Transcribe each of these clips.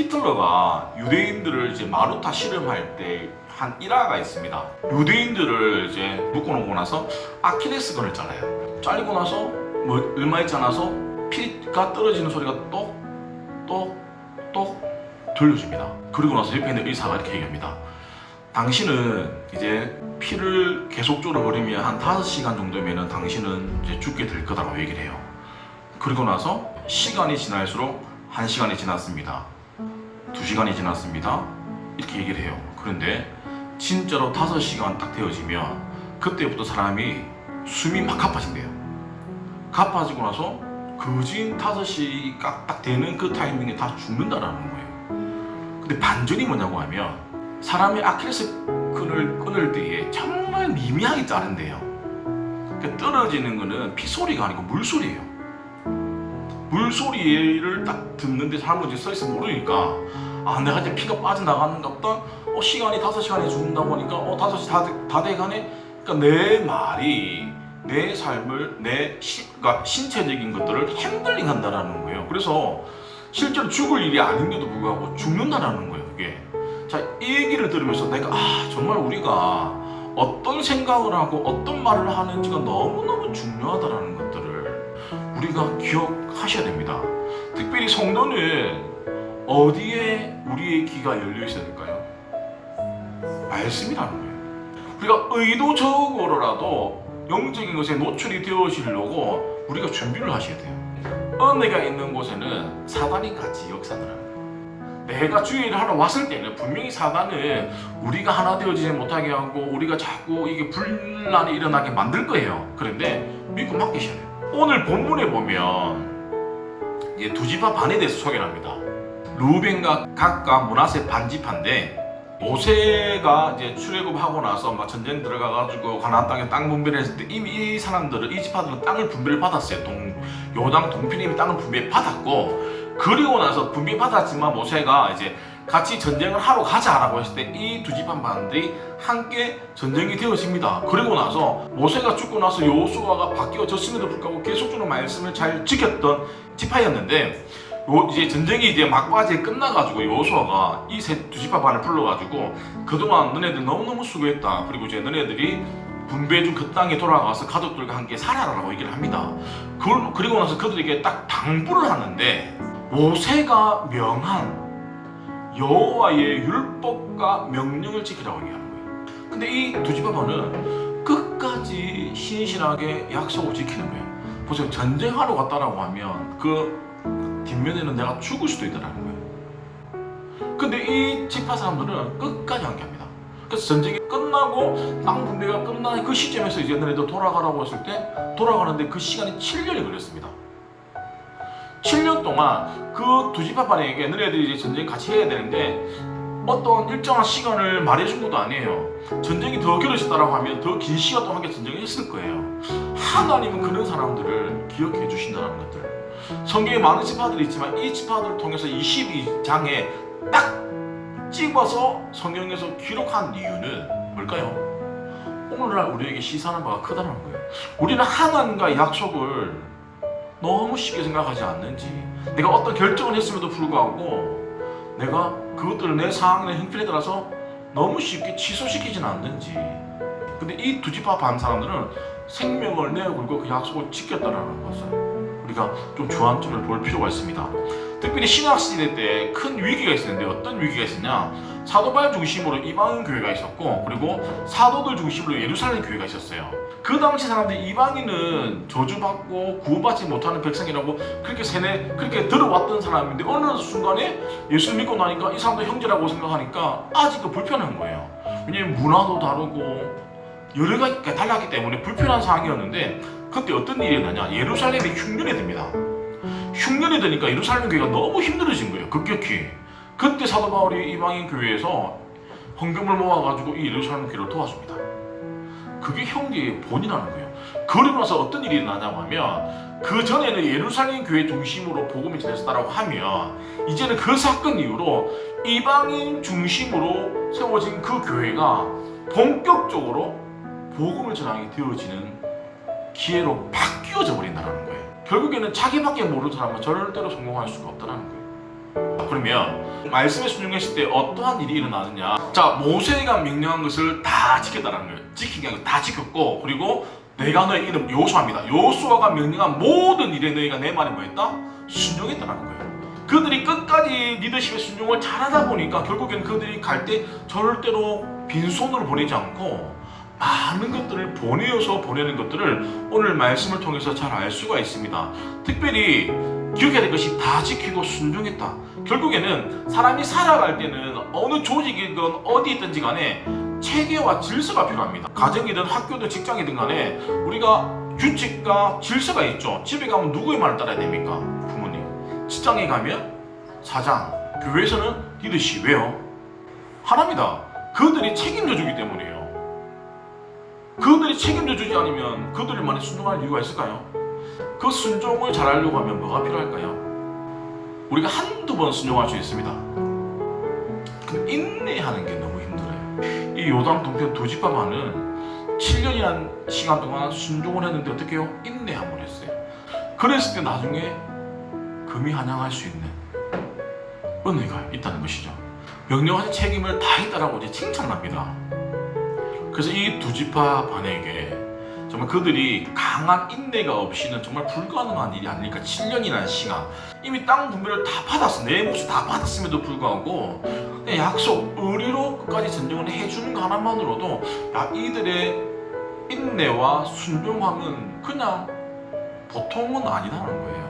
히틀러가 유대인들을 이제 마루타 실험할 때 한 일화가 있습니다. 유대인들을 이제 묶어놓고 나서 아킬레스건을 잘라요. 잘리고 나서 뭐 얼마 있지 않아서 피가 떨어지는 소리가 똑똑똑 들려줍니다. 그리고 나서 옆에 있는 의사가 이렇게 얘기합니다. 당신은 이제 피를 계속적으로 흘리면 한 5시간 정도면 당신은 이제 죽게 될 거다라고 얘기를 해요. 그리고 나서 시간이 지날수록 1시간이 지났습니다. 2시간이 지났습니다. 이렇게 얘기를 해요. 그런데 진짜로 5시간 딱 되어지면 그때부터 사람이 숨이 막 가빠진대요. 가빠지고 나서 거진 5시 딱 되는 그 타이밍에 다 죽는다라는 거예요. 근데 반전이 뭐냐고 하면 사람이 아킬레스건을 끊을 때에 정말 미미하게 자른대요. 그러니까 떨어지는 거는 피소리가 아니고 물소리예요. 물소리를 딱 듣는데 사람은 이제 서있어 모르니까 내가 이제 피가 빠져나가는가 보다. 시간이 5시간이 죽는다고 하니까 5시 다 돼가네. 그러니까 내 말이 내 삶을 그러니까 신체적인 것들을 핸들링 한다라는 거예요. 그래서 실제로 죽을 일이 아닌데도 불구하고 죽는다라는 거예요. 그게. 자, 이 얘기를 들으면서 내가 정말 우리가 어떤 생각을 하고 어떤 말을 하는지가 너무너무 중요하다라는 것들을 우리가 기억하셔야 됩니다. 특별히 성도는 어디에 우리의 귀가 열려 있어야 될까요? 말씀이라는 거예요. 우리가 의도적으로라도 영적인 것에 노출이 되어지려고 우리가 준비를 하셔야 돼요. 은혜가 있는 곳에는 사단이 같이 역사를 하는 거예요. 내가 주의를 하러 왔을 때는 분명히 사단은 우리가 하나 되어지지 못하게 하고 우리가 자꾸 이게 분란이 일어나게 만들 거예요. 그런데 믿고 맡기셔야 돼요. 오늘 본문에 보면 이제 두 지파 반에 대해서 소개를 합니다. 루벤과 gad과 므낫세 반지파인데 모세가 이제 출애굽하고 나서 막 전쟁 들어가가지고 가나안 땅에 땅 분배를 했을 때 이미 이 사람들은 이 지파들은 땅을 분배를 받았어요. 요당 동편이 이미 땅을 분배 받았고 그리고 나서 분배 받았지만 모세가 이제 같이 전쟁을 하러 가자라고 했을 때 이 두 지파 반들이 함께 전쟁이 되어집니다. 그리고 나서 모세가 죽고 나서 여호수아가 바뀌어졌음에도 불구하고 계속적으로 말씀을 잘 지켰던 지파였는데 이제 전쟁이 이제 막바지에 끝나가지고 여호수아가 이 두 지파 반을 불러가지고 그동안 너네들 너무너무 수고했다. 그리고 이제 너네들이 분배해준 그 땅에 돌아가서 가족들과 함께 살아라라고 얘기를 합니다. 그리고 나서 그들에게 딱 당부를 하는데 모세가 명한 여호와의 율법과 명령을 지키라고 얘기하는 거예요. 근데 이 두 지파 반은 끝까지 신실하게 약속을 지키는 거예요. 보세요. 전쟁하러 갔다라고 하면 그 뒷면에는 내가 죽을 수도 있다라는 거예요. 근데 이 지파 사람들은 끝까지 함께합니다. 그래서 전쟁이 끝나고 땅 분배가 끝나는 그 시점에서 이제 너네들 돌아가라고 했을 때 돌아가는데 그 시간이 7년이 걸렸습니다. 7년 동안 그 두 지파 반에게 너네들이 이제 전쟁 같이 해야 되는데 어떤 일정한 시간을 말해준 것도 아니에요. 전쟁이 더 길어졌다라고 하면 더 긴 시간 동안 함께 전쟁을 했을 거예요. 하나님은 그런 사람들을 기억해 주신다는 것들. 성경에 많은 지파들이 있지만 이 지파들을 통해서 22장에 딱 찍어서 성경에서 기록한 이유는 뭘까요? 오늘날 우리에게 시사하는 바가 크다는 거예요. 우리는 하나님과의 약속을 너무 쉽게 생각하지 않는지, 내가 어떤 결정을 했음에도 불구하고 내가 그것들을 내 상황이나 형편에 따라서 너무 쉽게 취소시키지는 않는지. 근데 이 두 지파 반 사람들은 생명을 내어걸고 그 약속을 지켰다는 것을 우리가 좀 주안점을 볼 필요가 있습니다. 특별히 신학시대 때 큰 위기가 있었는데 어떤 위기가 있었냐, 사도바울 중심으로 이방인 교회가 있었고 그리고 사도들 중심으로 예루살렘 교회가 있었어요. 그 당시 사람들이 이방인은 저주받고 구원받지 못하는 백성이라고 그렇게 들어왔던 사람인데 어느 순간에 예수 믿고 나니까 이 사람도 형제라고 생각하니까 아직도 불편한 거예요. 왜냐면 문화도 다르고 여러 가지가 달랐기 때문에 불편한 상황이었는데 그때 어떤 일이 일어나냐, 예루살렘이 흉년이 됩니다. 흉년이 되니까 예루살렘 교회가 너무 힘들어진 거예요. 급격히. 그때 사도 바울이 이방인 교회에서 헌금을 모아가지고 이 예루살렘 교회를 도와줍니다. 그게 형제의 본이라는 거예요. 그러고 나서 어떤 일이 일어나냐고 하면 그 전에는 예루살렘 교회 중심으로 복음이 전했었다고 하면 이제는 그 사건 이후로 이방인 중심으로 세워진 그 교회가 본격적으로 복음을 전하게 되어지는 기회로 바뀌어져 버린다는 거예요. 결국에는 자기밖에 모르는 사람은 절대로 성공할 수가 없다는 거예요. 그러면 말씀에 순종했을 때 어떠한 일이 일어나느냐. 자, 모세가 명령한 것을 다 지켰다는 거예요. 지킨 게 아니고 다 지켰고, 그리고 내가 너의 이름 요수아입니다. 요수아가 명령한 모든 일에 너희가 내 말에 뭐했다? 순종했다는 거예요. 그들이 끝까지 리더십의 순종을 잘하다 보니까 결국엔 그들이 갈 때 절대로 빈손으로 보내지 않고 많은 것들을 보내는 것들을 오늘 말씀을 통해서 잘 알 수가 있습니다. 특별히 기억해야 될 것이 다 지키고 순종했다. 결국에는 사람이 살아갈 때는 어느 조직이든 어디 있든지 간에 체계와 질서가 필요합니다. 가정이든 학교든 직장이든 간에 우리가 규칙과 질서가 있죠. 집에 가면 누구의 말을 따라야 됩니까? 부모님. 직장에 가면 사장, 교회에서는 리더십. 왜요? 하나입니다. 그들이 책임져 주기 때문이에요. 그들이 책임져 주지 않으면 그들의 말에 순종할 이유가 있을까요? 그 순종을 잘하려고 하면 뭐가 필요할까요? 우리가 한두 번 순종할 수 있습니다. 근데 인내하는 게 너무 힘들어요. 이 요단 동편 두 집합하는 7년이라는 시간 동안 순종을 했는데 어떻게 해요? 인내함을 했어요. 그랬을 때 나중에 금이 환영할 수 있는 은혜가 있다는 것이죠. 명령하신 책임을 다했다라고 이제 칭찬합니다. 그래서 이 두 집합반에게 정말 그들이 강한 인내가 없이는 정말 불가능한 일이 아닐까. 7년이라는 시간, 이미 땅 분배를 다 받았어. 내 몫을 다 받았음에도 불구하고 약속, 의리로 끝까지 전쟁을 해주는 거 하나만으로도 이들의 인내와 순종함은 그냥 보통은 아니다는 거예요.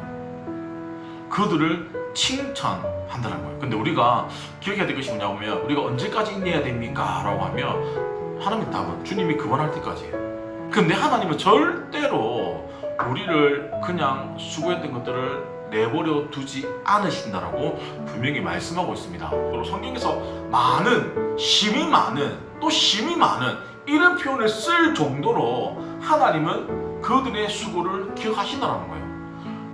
그들을 칭찬한다는 거예요. 근데 우리가 기억해야 될 것이 뭐냐면, 우리가 언제까지 인내해야 됩니까? 라고 하면 하나님 답은 주님이 그만할 때까지예요. 근데 하나님은 절대로 우리를 그냥 수고했던 것들을 내버려 두지 않으신다라고 분명히 말씀하고 있습니다. 그리고 성경에서 많은, 심이 많은, 또 심이 많은 이런 표현을 쓸 정도로 하나님은 그들의 수고를 기억하신다는 거예요.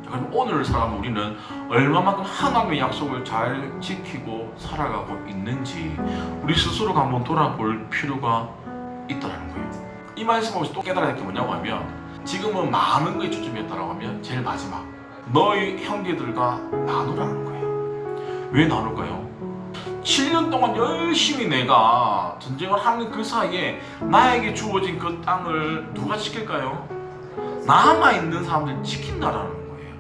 그럼 오늘 살아가는 우리는 얼마만큼 하나님의 약속을 잘 지키고 살아가고 있는지 우리 스스로가 한번 돌아볼 필요가 있다는 거예요. 이 말씀을 또 깨달아야 될 게 뭐냐고 하면, 지금은 많은 거에 초점이었다고 하면 제일 마지막, 너희 형제들과 나누라는 거예요. 왜 나눌까요? 7년 동안 열심히 내가 전쟁을 하는 그 사이에 나에게 주어진 그 땅을 누가 지킬까요? 남아있는 사람들 지킨다라는 거예요.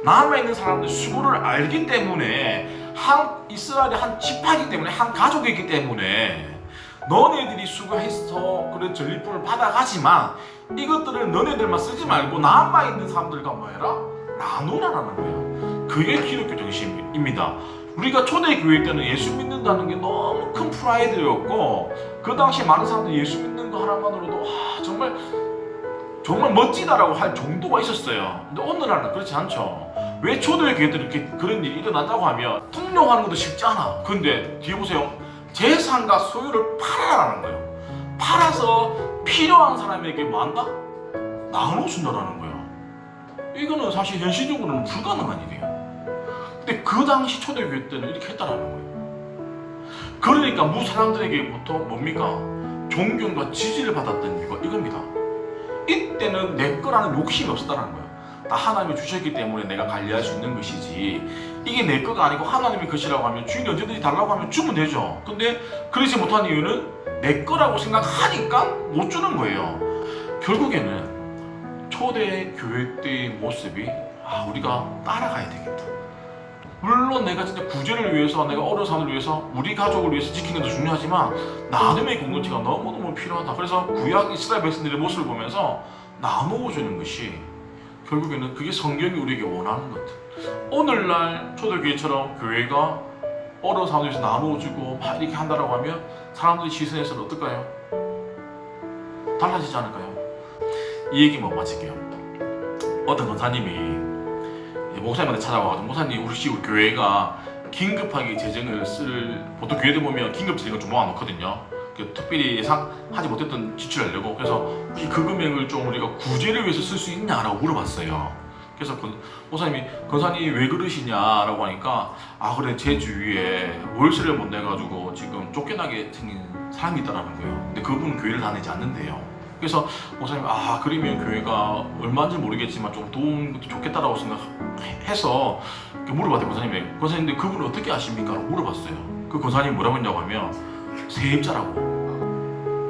남아있는 사람들 수고를 알기 때문에, 이스라엘의 한 지파이기 때문에, 한 가족이기 때문에 너네들이 수고해서 그런 전리품을 받아가지만 이것들을 너네들만 쓰지 말고 남아있는 사람들과 뭐해라? 나누라는 거예요. 그게 기독교 정신입니다. 우리가 초대교회 때는 예수 믿는다는 게 너무 큰 프라이드였고, 그 당시 많은 사람들이 예수 믿는 거 하나만으로도 정말 멋지다라고 할 정도가 있었어요. 근데 오늘날은 그렇지 않죠. 왜 초대교회들이 이렇게 그런 일이 일어난다고 하면, 통용하는 것도 쉽지 않아. 근데 뒤에 보세요. 재산과 소유를 팔아라는 거예요. 팔아서 필요한 사람에게 뭐한다? 나눠준다라는 거예요. 이거는 사실 현실적으로는 불가능한 일이에요. 근데 그 당시 초대교회 때는 이렇게 했다라는 거예요. 그러니까 무사람들에게부터 뭡니까? 존경과 지지를 받았던 이유가 이겁니다. 이때는 내 거라는 욕심이 없었다는 거예요. 다 하나님이 주셨기 때문에 내가 관리할 수 있는 것이지, 이게 내 거가 아니고 하나님의 것이라고 하면 주인이 언제든지 달라고 하면 주면 되죠. 근데 그러지 못한 이유는 내 거라고 생각하니까 못 주는 거예요. 결국에는 초대 교회 때의 모습이 우리가 따라가야 되겠다. 물론 내가 진짜 구제를 위해서, 내가 어려운 사람을 위해서, 우리 가족을 위해서 지키는 것도 중요하지만 나눔의 공동체가 너무너무 필요하다. 그래서 구약 이스라엘 백성들의 모습을 보면서 나누어주는 것이 결국에는 그게 성경이 우리에게 원하는 것들. 오늘날 초대교회처럼 교회가 어려운 사람들 위해서 나누어주고 막 이렇게 한다라고 하면 사람들의 시선에서는 어떨까요? 달라지지 않을까요? 이 얘기만 마칠게요. 어떤 권사님이 목사님한테 찾아와가지고, 목사님 우리 교회가 긴급하게 재정을 보통 교회들 보면 긴급 재정을 좀 모아놓거든요. 특별히 예상하지 못했던 지출하려고. 그래서 혹시 그 금액을 좀 우리가 구제를 위해서 쓸 수 있냐라고 물어봤어요. 그래서 목사님이 권사님 왜 그러시냐라고 하니까, 그래, 제 주위에 월세를 못 내가지고 지금 쫓겨나게 생긴 사람이 있다라는 거예요. 근데 그분은 교회를 다니지 않는데요. 그래서 목사님 그러면 교회가 얼마인지 모르겠지만 좀 도움도 좋겠다라고 생각해서 물어봤대요. 권사님이. 권사님인데 그분을 어떻게 아십니까? 라고 물어봤어요. 그 권사님이 뭐라고 했냐고 하면 세입자라고.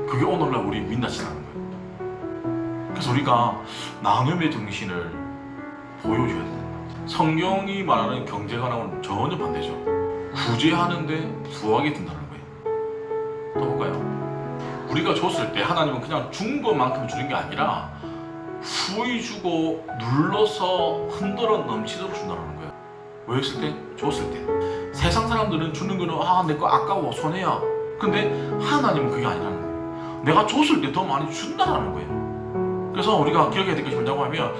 그게 오늘날 우리 민낯이라는 거예요. 그래서 우리가 나눔의 정신을 보여줘야 된다. 성경이 말하는 경제관하고는 전혀 반대죠. 구제하는데 부하게 든다는 거예요. 또 볼까요? 우리가 줬을 때 하나님은 그냥 준 것만큼 주는 게 아니라 후히 주고 눌러서 흔들어 넘치도록 준다는 거예요. 뭐 했을 때? 줬을 때. 세상 사람들은 주는 거는 내 거 아까워 손해야. 근데 하나님은 그게 아니라는 거예요. 내가 줬을 때 더 많이 준다는 거예요. 그래서 우리가 기억해야 될 것이 뭐냐고 하면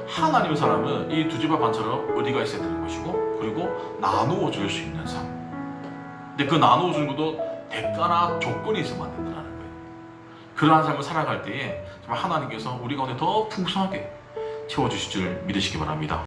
하나님의 사람은 이 두 지파 반처럼 의리가 있어야 되는 것이고 그리고 나누어 줄 수 있는 삶. 근데 그 나누어 주는 것도 대가나 조건이 있으면 안 된다는 거예요. 그러한 삶을 살아갈 때에 정말 하나님께서 우리 가운데 더 풍성하게 채워주실 줄 믿으시기 바랍니다.